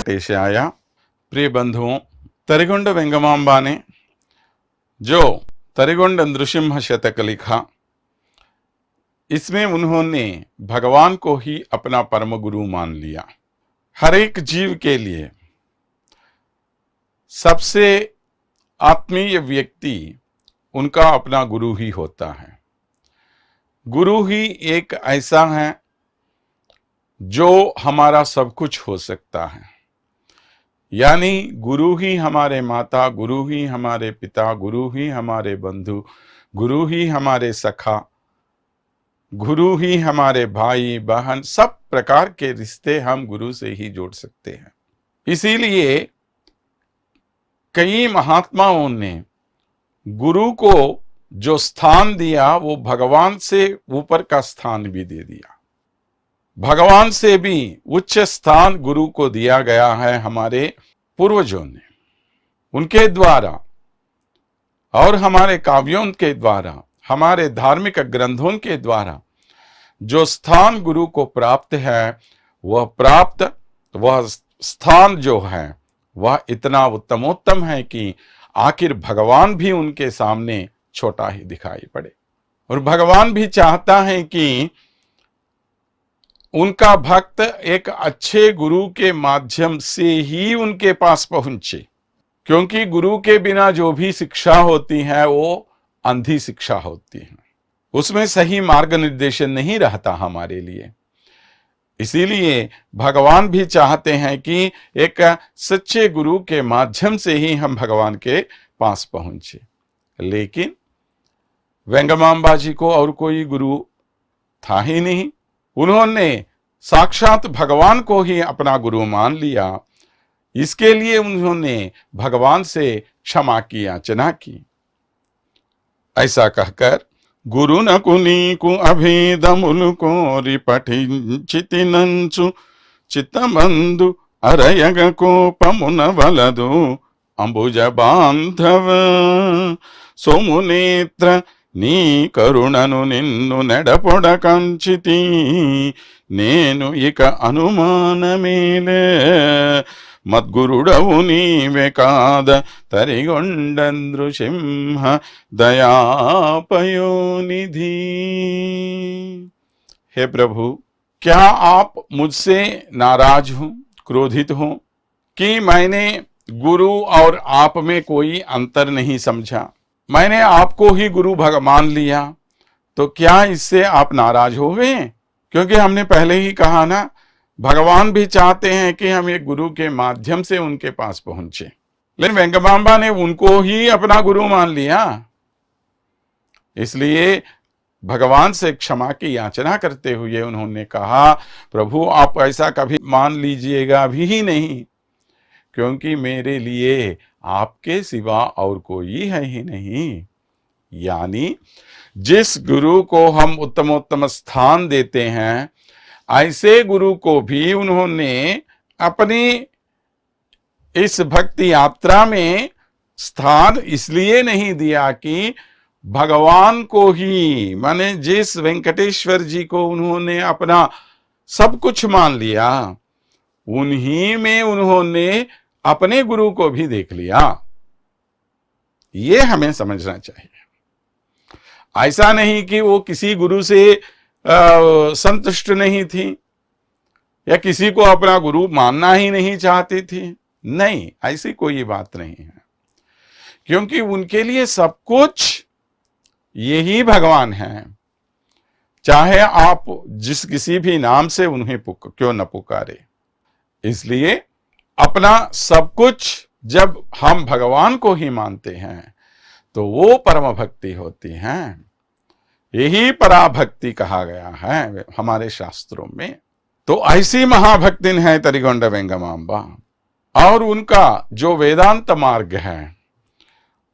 वेंकटेशाय। प्रिय बंधुओं, तरिगुंड वेंगमांबा ने जो तरिगुंड नृसिंह शतक लिखा, इसमें उन्होंने भगवान को ही अपना परम गुरु मान लिया। हर एक जीव के लिए सबसे आत्मीय व्यक्ति उनका अपना गुरु ही होता है। गुरु ही एक ऐसा है जो हमारा सब कुछ हो सकता है। यानी गुरु ही हमारे माता, गुरु ही हमारे पिता, गुरु ही हमारे बंधु, गुरु ही हमारे सखा, गुरु ही हमारे भाई बहन, सब प्रकार के रिश्ते हम गुरु से ही जोड़ सकते हैं। इसीलिए कई महात्माओं ने गुरु को जो स्थान दिया वो भगवान से ऊपर का स्थान भी दे दिया। भगवान से भी उच्च स्थान गुरु को दिया गया है हमारे पूर्वजों ने। उनके द्वारा और हमारे काव्यों के द्वारा, हमारे धार्मिक ग्रंथों के द्वारा जो स्थान गुरु को प्राप्त है, वह स्थान जो है वह इतना उत्तमोत्तम है कि आखिर भगवान भी उनके सामने छोटा ही दिखाई पड़े। और भगवान भी चाहता है कि उनका भक्त एक अच्छे गुरु के माध्यम से ही उनके पास पहुंचे, क्योंकि गुरु के बिना जो भी शिक्षा होती है वो अंधी शिक्षा होती है, उसमें सही मार्ग निर्देशन नहीं रहता हमारे लिए। इसीलिए भगवान भी चाहते हैं कि एक सच्चे गुरु के माध्यम से ही हम भगवान के पास पहुंचे। लेकिन वेंगमांबा जी को और कोई गुरु था ही नहीं। उन्होंने साक्षात भगवान को ही अपना गुरु मान लिया। इसके लिए उन्होंने भगवान से क्षमा की याचना की। ऐसा कहकर गुरु न कुनीकु अभेदमुलको रिपठिंचितिनंचु चित्तबंधु अरयग कोपमुन वलदु अंबुज बांधव सोमुनेत्र నీ కరుణను నిన్ను నెడపొడ కంచితి నేను ఇక అనుమానమేలే మద్గురుడవు నీవే కాద తరిగొండ నృసింహ दयापयोनिधि। हे प्रभु, क्या आप मुझसे नाराज हो, क्रोधित हो कि मैंने गुरु और आप में कोई अंतर नहीं समझा, मैंने आपको ही गुरु मान लिया, तो क्या इससे आप नाराज हो गए? क्योंकि हमने पहले ही कहा ना, भगवान भी चाहते हैं कि हम एक गुरु के माध्यम से उनके पास पहुंचे। लेकिन वेंगमांबा ने उनको ही अपना गुरु मान लिया। इसलिए भगवान से क्षमा की याचना करते हुए उन्होंने कहा, प्रभु आप ऐसा कभी मान लीजिएगा भी ही नहीं, क्योंकि मेरे लिए आपके सिवा और कोई है ही नहीं। यानी जिस गुरु को हम उत्तमोत्तम स्थान देते हैं, ऐसे गुरु को भी उन्होंने अपनी इस भक्ति यात्रा में स्थान इसलिए नहीं दिया कि भगवान को ही, माने जिस वेंकटेश्वर जी को उन्होंने अपना सब कुछ मान लिया, उन्हीं में उन्होंने अपने गुरु को भी देख लिया। ये हमें समझना चाहिए। ऐसा नहीं कि वो किसी गुरु से संतुष्ट नहीं थी या किसी को अपना गुरु मानना ही नहीं चाहती थी। नहीं, ऐसी कोई बात नहीं है, क्योंकि उनके लिए सब कुछ यही भगवान है। चाहे आप जिस किसी भी नाम से उन्हें क्यों न पुकारे। इसलिए अपना सब कुछ जब हम भगवान को ही मानते हैं तो वो परम भक्ति होती है। यही पराभक्ति कहा गया है हमारे शास्त्रों में। तो ऐसी महाभक्तिन है तरिगोंड वेंगमांबा, और उनका जो वेदांत मार्ग है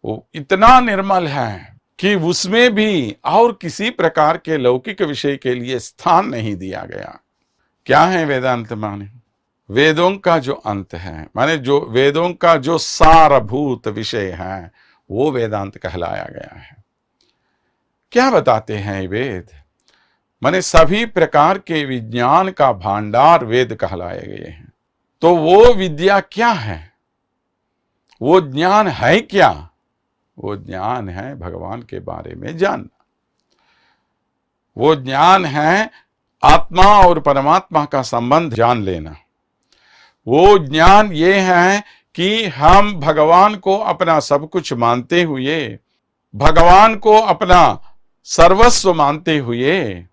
वो इतना निर्मल है कि उसमें भी और किसी प्रकार के लौकिक विषय के लिए स्थान नहीं दिया गया। क्या है वेदांत? माने वेदों का जो अंत है, माने जो वेदों का जो सारभूत विषय है वो वेदांत कहलाया गया है। क्या बताते हैं वेद? माने सभी प्रकार के विज्ञान का भांडार वेद कहलाए गए हैं। तो वो विद्या क्या है, वो ज्ञान है क्या? वो ज्ञान है भगवान के बारे में जानना। वो ज्ञान है आत्मा और परमात्मा का संबंध जान लेना। वो ज्ञान ये है कि हम भगवान को अपना सब कुछ मानते हुए, भगवान को अपना सर्वस्व मानते हुए,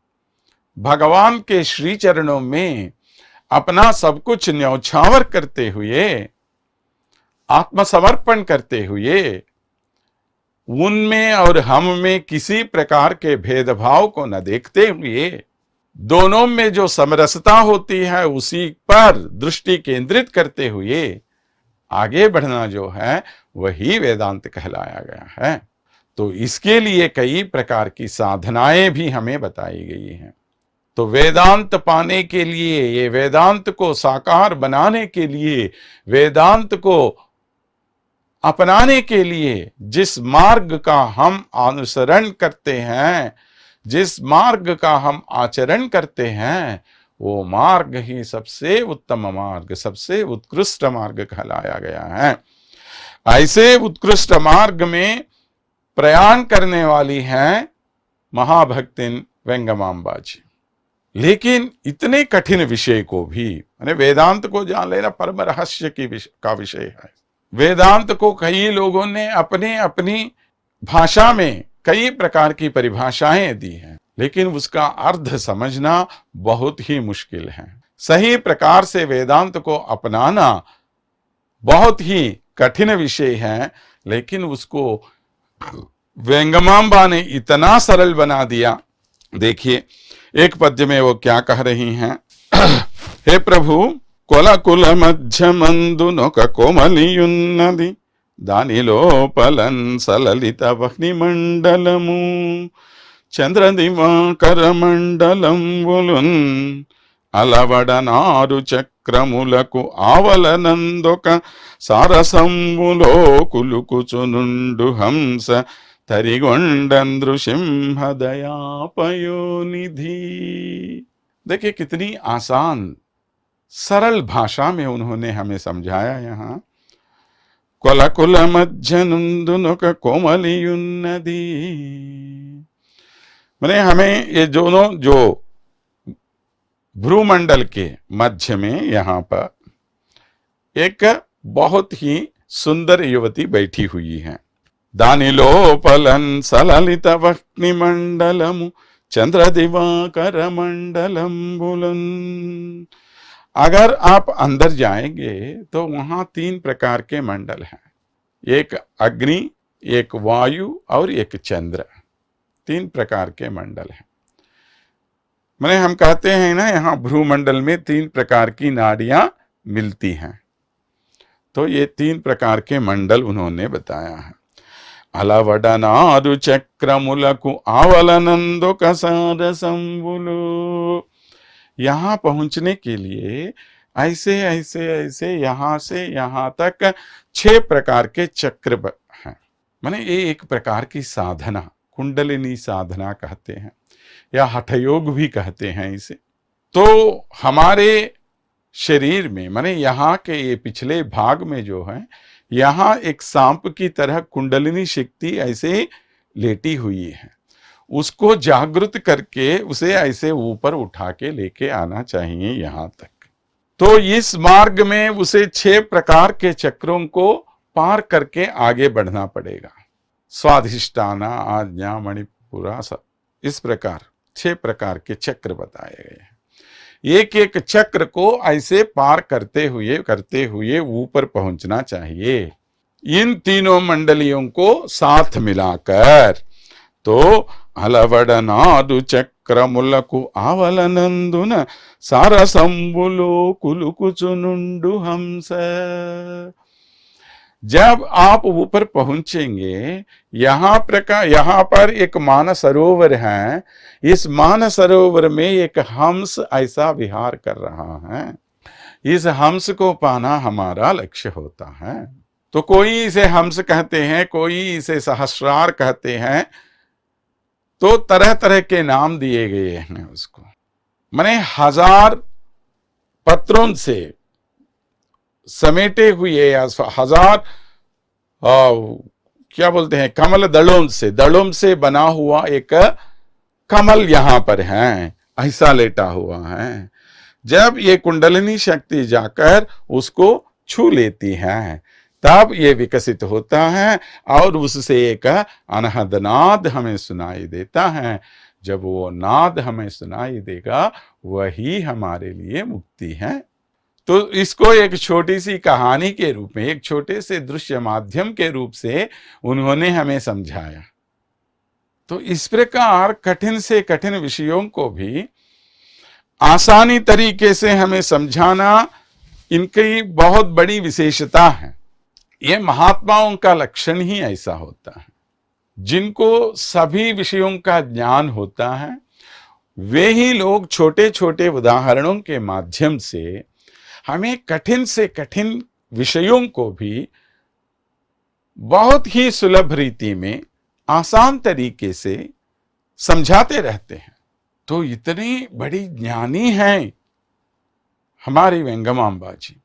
भगवान के श्री चरणों में अपना सब कुछ न्यौछावर करते हुए, आत्मसमर्पण करते हुए, उनमें और हम में किसी प्रकार के भेदभाव को न देखते हुए, दोनों में जो समरसता होती है उसी पर दृष्टि केंद्रित करते हुए आगे बढ़ना जो है वही वेदांत कहलाया गया है। तो इसके लिए कई प्रकार की साधनाएं भी हमें बताई गई हैं। तो वेदांत पाने के लिए, ये वेदांत को साकार बनाने के लिए, वेदांत को अपनाने के लिए जिस मार्ग का हम अनुसरण करते हैं, जिस मार्ग का हम आचरण करते हैं, वो मार्ग ही सबसे उत्तम मार्ग, सबसे उत्कृष्ट मार्ग कहलाया गया है। ऐसे उत्कृष्ट मार्ग में प्रयाण करने वाली हैं महाभक्तिन वेंगमांबा जी। लेकिन इतने कठिन विषय को भी, माने वेदांत को जान लेना परम रहस्य का विषय है। वेदांत को कई लोगों ने अपने अपनी भाषा में कई प्रकार की परिभाषाएं दी हैं, लेकिन उसका अर्थ समझना बहुत ही मुश्किल है। सही प्रकार से वेदांत को अपनाना बहुत ही कठिन विषय है, लेकिन उसको वेंगमांबा ने इतना सरल बना दिया। देखिए एक पद्य में वो क्या कह रही हैं। हे प्रभु, కొలకుల మధ్యమందునొక కోమలియున్నది, దానిలో పలన్ సలలిత వహ్ని మండలము, చంద్రదివాకర మండలంబులున్ అలవడనారు చక్రములకు ఆవలనందొక సారసంబులో కులుకుచునుండు హంస तरिगोंडंद्रुसिंहदयापयोनिधि। देखिए कितनी आसान सरल भाषा में उन्होंने हमें समझाया। यहाँ कोलकुल मध्यनुंदुनुक कोमलियुन्नदी, मैंने हमें ये दोनों जो भ्रूमंडल के मध्य में यहाँ पर एक बहुत ही सुंदर युवती बैठी हुई है। दानिलो पलन सललित वक्नि मंडलमु चंद्र दिवाकर मंडलम्बुलन। अगर आप अंदर जाएंगे तो वहां 3 प्रकार के मंडल हैं, एक अग्नि, एक वायु और एक चंद्र। 3 प्रकार के मंडल हैं। मैंने हम कहते हैं ना, यहाँ भ्रूमंडल में 3 प्रकार की नाड़ियां मिलती हैं। तो ये 3 प्रकार के मंडल उन्होंने बताया है। अलवडनारु चक्रमुलकु आवलनंदो कसारसंबुलो। यहाँ पहुंचने के लिए ऐसे ऐसे ऐसे यहाँ से यहाँ तक 6 प्रकार के चक्र हैं। माने ये एक प्रकार की साधना, कुंडलिनी साधना कहते हैं या हठयोग भी कहते हैं इसे। तो हमारे शरीर में, माने यहाँ के ये पिछले भाग में जो है, यहाँ एक सांप की तरह कुंडलिनी शक्ति ऐसे लेटी हुई है। उसको जागृत करके उसे ऐसे ऊपर उठा के लेके आना चाहिए यहाँ तक। तो इस मार्ग में उसे 6 प्रकार के चक्रों को पार करके आगे बढ़ना पड़ेगा। स्वाधिष्ठाना, आज्ञा, मणिपुरा, सब इस प्रकार 6 प्रकार के चक्र बताए गए हैं। एक एक चक्र को ऐसे पार करते हुए ऊपर पहुंचना चाहिए। इन तीनों मंडलियों को साथ मिलाकर तो अलवडनादु चक्रमुलकु आवलनंदुन सारसंबुलो कुलुकुचुनुंडु हंस। जब आप ऊपर पहुंचेंगे, यहाँ पर एक मानसरोवर है। इस मानसरोवर में एक हंस ऐसा विहार कर रहा है। इस हंस को पाना हमारा लक्ष्य होता है। तो कोई इसे हंस कहते हैं, कोई इसे सहस्रार कहते हैं। तो तरह तरह के नाम दिए गए हैं उसको। माने 1000 पत्रों से समेटे हुए हजार क्या बोलते हैं, कमल दलों से बना हुआ एक कमल यहां पर है, ऐसा लेटा हुआ है। जब ये कुंडलिनी शक्ति जाकर उसको छू लेती है तब ये विकसित होता है और उससे एक अनहद नाद हमें सुनाई देता है। जब वो नाद हमें सुनाई देगा वही हमारे लिए मुक्ति है। तो इसको एक छोटी सी कहानी के रूप में, एक छोटे से दृश्य माध्यम के रूप से उन्होंने हमें समझाया। तो इस प्रकार कठिन से कठिन विषयों को भी आसानी तरीके से हमें समझाना इनकी बहुत बड़ी विशेषता है। ये महात्माओं का लक्षण ही ऐसा होता है। जिनको सभी विषयों का ज्ञान होता है वे ही लोग छोटे छोटे उदाहरणों के माध्यम से हमें कठिन से कठिन विषयों को भी बहुत ही सुलभ रीति में आसान तरीके से समझाते रहते हैं। तो इतनी बड़ी ज्ञानी हैं हमारी वेंगमांबा जी।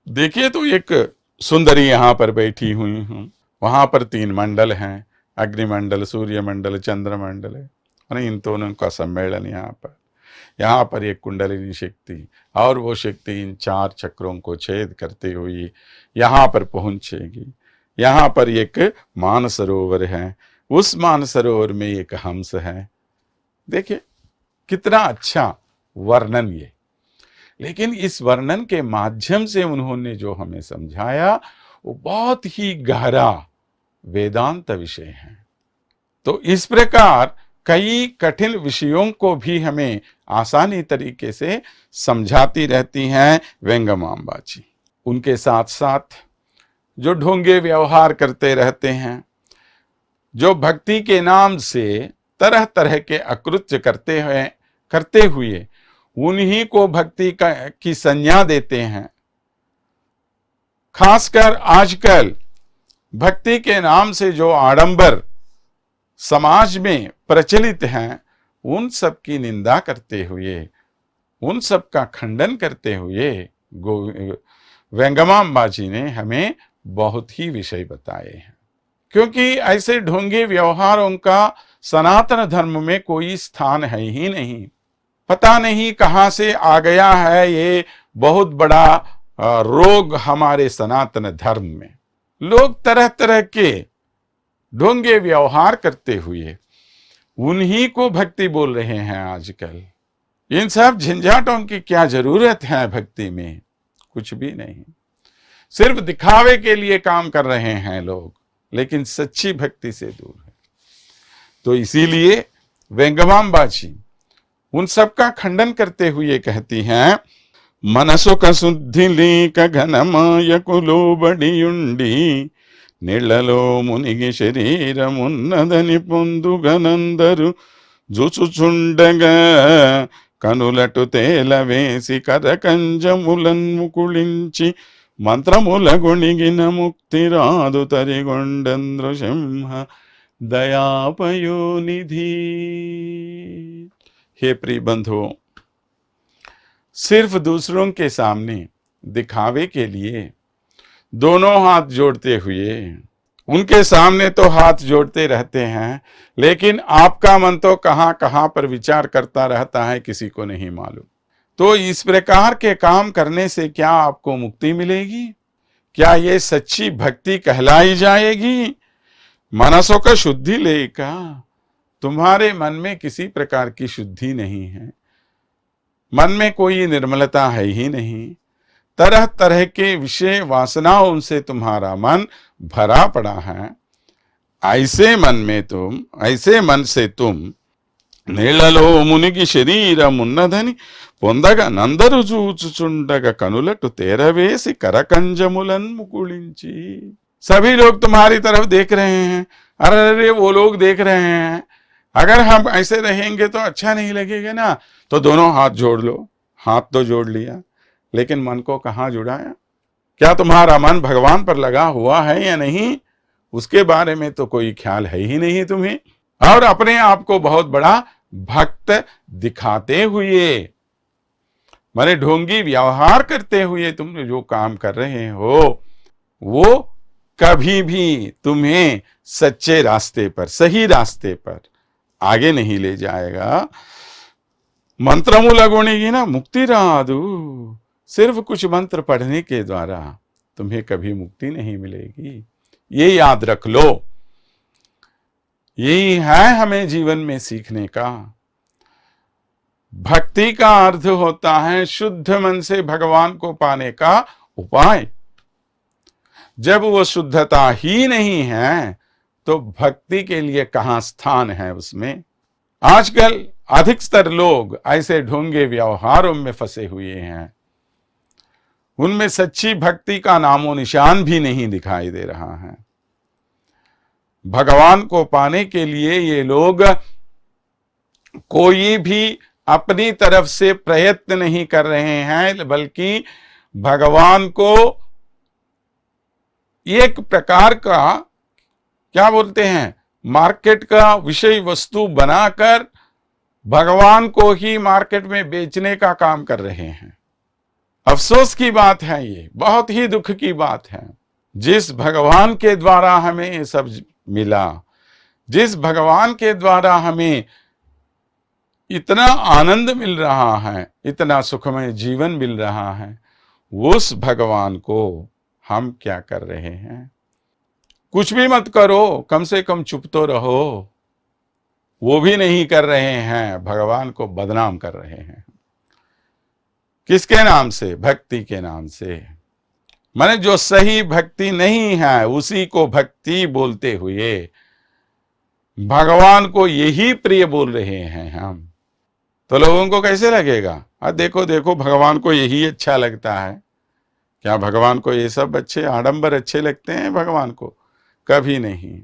देखिए, तो एक सुंदरी यहां पर बैठी हुई हूं, वहां पर 3 मंडल हैं, अग्निमंडल, सूर्य मंडल, चंद्र मंडल है, और इन दोनों का सम्मेलन यहाँ पर एक कुंडलिनी शक्ति, और वो शक्ति इन 4 चक्रों को छेद करते हुए यहाँ पर पहुंचेगी। यहाँ पर एक मानसरोवर है, उस मानसरोवर में एक हंस है। देखिए कितना अच्छा वर्णन ये। लेकिन इस वर्णन के माध्यम से उन्होंने जो हमें समझाया वो बहुत ही गहरा वेदांत विषय है। तो इस प्रकार कई कठिन विषयों को भी हमें आसानी तरीके से समझाती रहती हैं वेंगमांबा जी। उनके साथ साथ जो ढोंगे व्यवहार करते रहते हैं, जो भक्ति के नाम से तरह तरह के अकृत्य करते हुए उन्हीं को भक्ति की संज्ञा देते हैं। खासकर आजकल भक्ति के नाम से जो आडंबर समाज में प्रचलित हैं, उन सब की निंदा करते हुए, उन सब का खंडन करते हुए वेंगमांबा जी ने हमें बहुत ही विषय बताए हैं। क्योंकि ऐसे ढोंगे व्यवहारों का सनातन धर्म में कोई स्थान है ही नहीं। पता नहीं कहां से आ गया है ये बहुत बड़ा रोग हमारे सनातन धर्म में। लोग तरह तरह के ढोंगे व्यवहार करते हुए उन्हीं को भक्ति बोल रहे हैं आजकल। इन सब झंझाटों की क्या जरूरत है भक्ति में? कुछ भी नहीं। सिर्फ दिखावे के लिए काम कर रहे हैं लोग, लेकिन सच्ची भक्ति से दूर है। तो इसीलिए वेंगमांबा जी उन सब का खंडन करते हुए कहती हैं, मनसु का शुद्धि लीक घनमाय कुलो बड़ियुंडी నీళ్లలో మునిగి శరీరమున్నదని పొందుగనందరు జుచుచుండగా కనులటు తేలవేసి కరకంజములన్ ముకుళించి మంత్రముల గుణిగిన ముక్తి రాదు తరిగొండంద్రసింహ दयापयोनिधि। हे प्रिय बंधुओं, सिर्फ दूसरों के सामने दिखावे के लिए दोनों हाथ जोड़ते हुए उनके सामने तो हाथ जोड़ते रहते हैं, लेकिन आपका मन तो कहां कहां पर विचार करता रहता है, किसी को नहीं मालूम। तो इस प्रकार के काम करने से क्या आपको मुक्ति मिलेगी? क्या ये सच्ची भक्ति कहलाई जाएगी? मनसों का शुद्धि लेका, तुम्हारे मन में किसी प्रकार की शुद्धि नहीं है, मन में कोई निर्मलता है ही नहीं, तरह तरह के विषय वासनाओं से तुम्हारा मन भरा पड़ा है। ऐसे मन से तुम నీళ్లలో మునిగి శరీరమున్నదని పొందగా నందరు చూచుచుండగా కనులటు తెరవేసి కరకంజములన్ ముకుళించి। सभी लोग तुम्हारी तरफ देख रहे हैं, अरे अरे वो लोग देख रहे हैं, अगर हम ऐसे रहेंगे तो अच्छा नहीं लगेगा ना, तो दोनों हाथ जोड़ लो। हाथ तो जोड़ लिया, लेकिन मन को कहाँ जुड़ाया? क्या तुम्हारा मन भगवान पर लगा हुआ है या नहीं, उसके बारे में तो कोई ख्याल है ही नहीं तुम्हें। और अपने आप को बहुत बड़ा भक्त दिखाते हुए माने ढोंगी व्यवहार करते हुए तुम जो काम कर रहे हो वो कभी भी तुम्हें सच्चे रास्ते पर, सही रास्ते पर आगे नहीं ले जाएगा। मंत्रमु लगोनेगी ना मुक्ति रादु, सिर्फ कुछ मंत्र पढ़ने के द्वारा तुम्हें कभी मुक्ति नहीं मिलेगी, ये याद रख लो। यही है हमें जीवन में सीखने का। भक्ति का अर्थ होता है शुद्ध मन से भगवान को पाने का उपाय। जब वो शुद्धता ही नहीं है तो भक्ति के लिए कहां स्थान है उसमें। आजकल अधिकतर लोग ऐसे ढोंगे व्यवहारों में फंसे हुए हैं, उनमें सच्ची भक्ति का नामो निशान भी नहीं दिखाई दे रहा है। भगवान को पाने के लिए ये लोग कोई भी अपनी तरफ से प्रयत्न नहीं कर रहे हैं, बल्कि भगवान को एक प्रकार का क्या बोलते हैं, मार्केट का विषय वस्तु बनाकर भगवान को ही मार्केट में बेचने का काम कर रहे हैं। अफसोस की बात है, ये बहुत ही दुख की बात है। जिस भगवान के द्वारा हमें ये सब मिला, जिस भगवान के द्वारा हमें इतना आनंद मिल रहा है, इतना सुखमय जीवन मिल रहा है, उस भगवान को हम क्या कर रहे हैं? कुछ भी मत करो, कम से कम चुप तो रहो, वो भी नहीं कर रहे हैं, भगवान को बदनाम कर रहे हैं। किसके नाम से? भक्ति के नाम से। माने जो सही भक्ति नहीं है उसी को भक्ति बोलते हुए भगवान को यही प्रिय बोल रहे हैं हम, तो लोगों को कैसे लगेगा? देखो देखो भगवान को यही अच्छा लगता है। क्या भगवान को ये सब अच्छे आडंबर अच्छे लगते हैं? भगवान को कभी नहीं।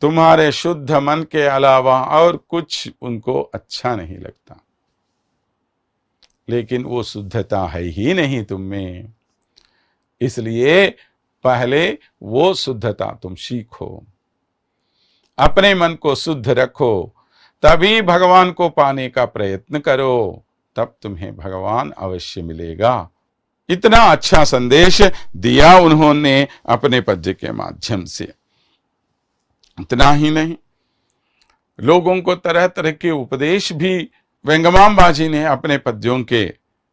तुम्हारे शुद्ध मन के अलावा और कुछ उनको अच्छा नहीं लगता, लेकिन वो शुद्धता है ही नहीं तुम में। इसलिए पहले वो शुद्धता तुम सीखो, अपने मन को शुद्ध रखो, तभी भगवान को पाने का प्रयत्न करो, तब तुम्हें भगवान अवश्य मिलेगा। इतना अच्छा संदेश दिया उन्होंने अपने पद्य के माध्यम से। इतना ही नहीं, लोगों को तरह तरह के उपदेश भी वेंगमांबा जी ने अपने पद्यों के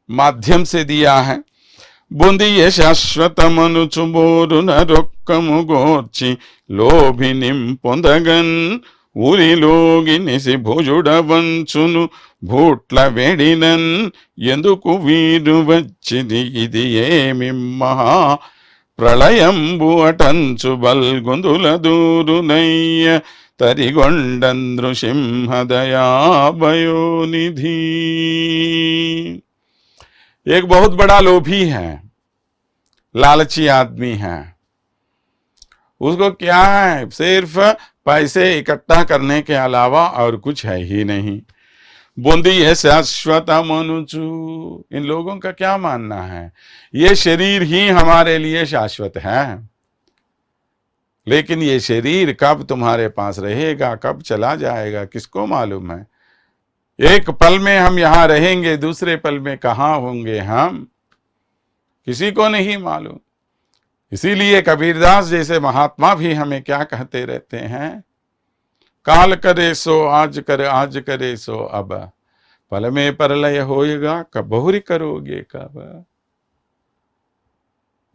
माध्यम से दिया है। बूंदी शाश्वत मनुचुबोरु न रोक्कमु गोर्ची लोभिनिं పొందగన్ ఊరిలోగినిసి భుజుడవంచును భూట్ల వెడినన్ ఎందుకు వీరు వచ్చిది ఇది ఏమి మహా ప్రళయంబు అటంచు బల్గొందుల దూరునయ్య తరిగొండంద్రు సింహదయాభయోనిధి। एक बहुत बड़ा लोभी है, लालची आदमी है। उसको क्या है, सिर्फ पैसे इकट्ठा करने के अलावा और कुछ है ही नहीं। बूंदी है शाश्वत मनुचु, इन लोगों का क्या मानना है, ये शरीर ही हमारे लिए शाश्वत है। लेकिन ये शरीर कब तुम्हारे पास रहेगा, कब चला जाएगा, किसको मालूम है। एक पल में हम यहां रहेंगे, दूसरे पल में कहां होंगे हम, किसी को नहीं मालूम। इसीलिए कबीरदास जैसे महात्मा भी हमें क्या कहते रहते हैं, काल करे सो आज करे, आज करे सो अब, पल में परलय होएगा, कब बहुरी करोगे कब।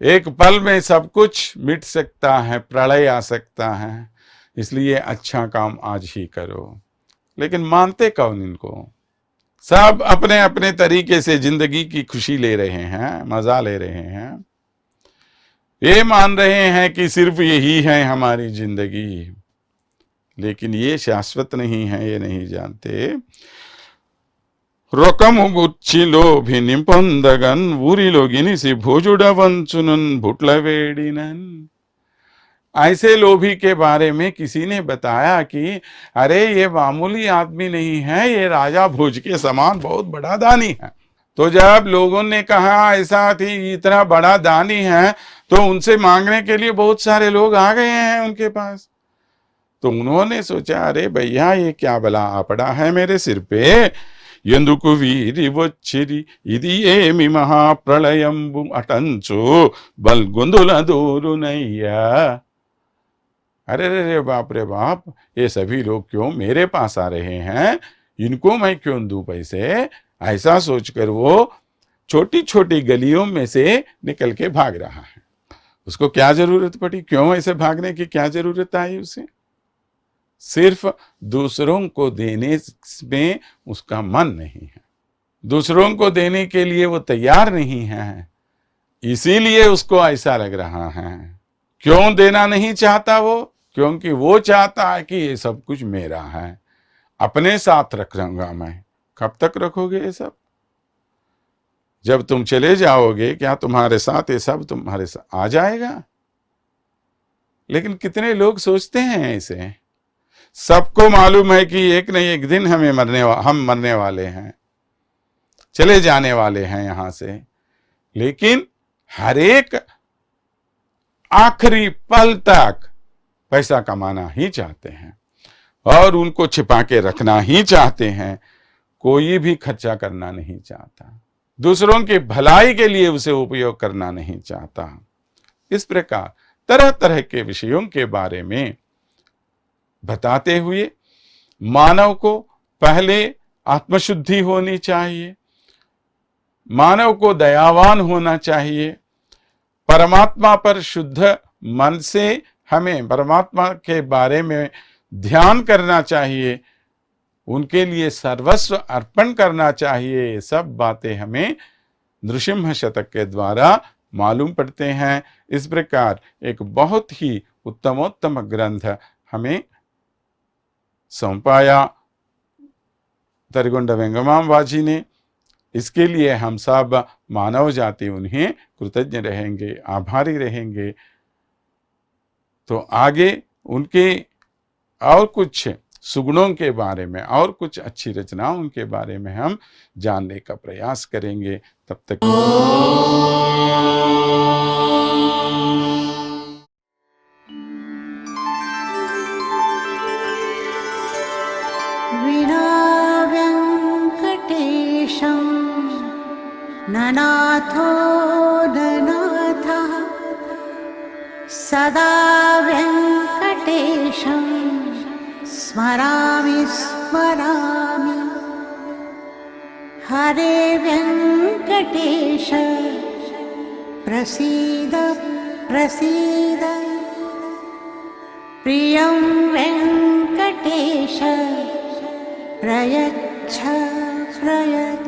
एक पल में सब कुछ मिट सकता है, प्रलय आ सकता है। इसलिए अच्छा काम आज ही करो। लेकिन मानते कौन इनको? सब अपने अपने तरीके से जिंदगी की खुशी ले रहे हैं, मजा ले रहे हैं। ये मान रहे हैं कि सिर्फ यही है हमारी जिंदगी, लेकिन ये शाश्वत नहीं है, ये नहीं जानते। रोकमु गुच्चिलो भिनिं పొందగన్ ఊరిలోగినిసి భోజుడవంచునన్ భుట్ల వేడినన్। ऐसे लोभी के बारे में किसी ने बताया कि अरे ये मामूली आदमी नहीं है, ये राजा भोज के समान बहुत बड़ा दानी है। तो जब लोगों ने कहा ऐसा थी, इतना बड़ा दानी है, तो उनसे मांगने के लिए बहुत सारे लोग आ गए हैं उनके पास। तो उन्होंने सोचा अरे भैया ये क्या बला आपड़ा है मेरे सिर पे, ఎందుకు వీరి వచ్చిరి ఇది ఏమి మహాప్రళయంబు అటంచు బల్గొందుల దూరునయ్యా। अरे रे रे बाप रे बाप, ये सभी लोग क्यों मेरे पास आ रहे हैं, इनको मैं क्यों दूं पैसे। ऐसा सोचकर वो छोटी छोटी गलियों में से निकल के भाग रहा है। उसको क्या जरूरत पड़ी, क्यों ऐसे भागने की क्या जरूरत आई उसे। सिर्फ दूसरों को देने में उसका मन नहीं है, दूसरों को देने के लिए वो तैयार नहीं है, इसीलिए उसको ऐसा लग रहा है। क्यों देना नहीं चाहता वो, क्योंकि वो चाहता है कि ये सब कुछ मेरा है, अपने साथ रखूंगा मैं। कब तक रखोगे ये सब, जब तुम चले जाओगे क्या तुम्हारे साथ ये सब तुम्हारे साथ आ जाएगा। लेकिन कितने लोग सोचते हैं ऐसे। सबको मालूम है कि एक न एक दिन हम मरने वाले हैं, चले जाने वाले हैं यहां से, लेकिन हर एक आखिरी पल तक पैसा कमाना ही चाहते हैं और उनको छिपा के रखना ही चाहते हैं। कोई भी खर्चा करना नहीं चाहता, दूसरों की भलाई के लिए उसे उपयोग करना नहीं चाहता। इस प्रकार तरह तरह के विषयों के बारे में बताते हुए मानव को पहले आत्मशुद्धि होनी चाहिए, मानव को दयावान होना चाहिए, परमात्मा पर शुद्ध मन से हमें परमात्मा के बारे में ध्यान करना चाहिए, उनके लिए सर्वस्व अर्पण करना चाहिए। ये सब बातें हमें नृसिंह शतक के द्वारा मालूम पड़ते हैं। इस प्रकार एक बहुत ही उत्तमोत्तम ग्रंथ हमें सौंपाया तरिगोंड वेंगमांबाजी ने। इसके लिए हम सब मानव जाति उन्हें कृतज्ञ रहेंगे, आभारी रहेंगे। तो आगे उनके और कुछ सुगुणों के बारे में और कुछ अच्छी रचनाओं के बारे में हम जानने का प्रयास करेंगे। तब तक विना वेंकटेशं ननाथो ननाथः सदा वेंकटेशं स्मरामि स्मरामि। हरे वेंकटेश प्रसीद प्रसीद। प्रियं वेंकटेश प्रयच्छ प्रयच्छ।